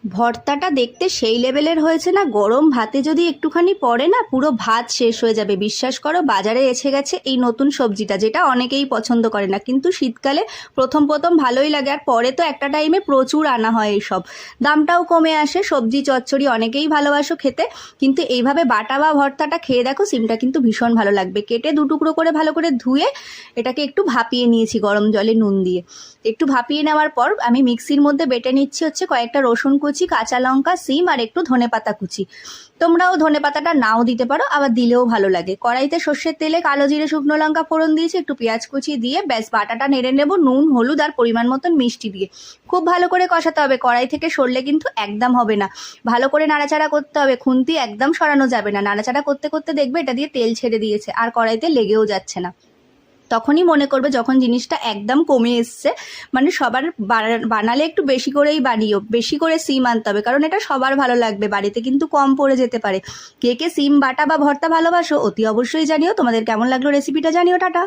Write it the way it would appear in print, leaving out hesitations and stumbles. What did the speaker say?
ভর্তাটা দেখতে সেই লেভেলের হয়েছে না, গরম ভাতে যদি একটুখানি পড়ে না পুরো ভাত শেষ হয়ে যাবে। বিশ্বাস করো, বাজারে এসে গেছে এই নতুন সবজিটা, যেটা অনেকেই পছন্দ করে না, কিন্তু শীতকালে প্রথম প্রথম ভালোই লাগে, আর পরে তো একটা টাইমে প্রচুর আনা হয় এইসব, দামটাও কমে আসে। সবজি চচ্চড়ি অনেকেই ভালোবাসো খেতে, কিন্তু এইভাবে বাটা বা ভর্তাটা খেয়ে দেখো, সিমটা কিন্তু ভীষণ ভালো লাগবে। কেটে দুটুকরো করে ভালো করে ধুয়ে এটাকে একটু ভাপিয়ে নিয়েছি গরম জলে নুন দিয়ে। একটু ভাপিয়ে নেওয়ার পর আমি মিক্সির মধ্যে বেটে নিচ্ছি হচ্ছে কয়েকটা রসুন কুচি, কাঁচা লঙ্কা, সিম আর একটু ধনেপাতা কুচি। তোমরাও ধনেপাতাটা নাও দিতে পারো, আবার দিলেও ভালো লাগে। কড়াইতে সর্ষের তেলে কালো জিরে শুকনো লঙ্কা ফোড়ন দিয়েছি, একটু পেঁয়াজ কুচি দিয়ে ব্যাস বাটাটা নেড়ে নেব নুন হলুদ আর পরিমাণ মতন মিষ্টি দিয়ে। খুব ভালো করে কষাতে হবে, কড়াই থেকে সরলে কিন্তু একদম হবে না। ভালো করে নাড়াচাড়া করতে হবে, খুন্তি একদম সরানো যাবে না। নাড়াচাড়া করতে করতে দেখবে এটা দিয়ে তেল ছেড়ে দিয়েছে আর কড়াইতে লেগেও যাচ্ছে না। তখনই মনে করবে যখন জিনিসটা একদম কমে এসছে, মানে সবার বানালে একটু বেশি করেই বানিও, বেশি করে সিম আনতে হবে, কারণ এটা সবার ভালো লাগবে, বাড়িতে কিন্তু কম পড়ে যেতে পারে। কে কে সিম বাটা বা ভর্তা ভালোবাসো অতি অবশ্যই জানিও। তোমাদের কেমন লাগলো রেসিপিটা জানিও। টাটা।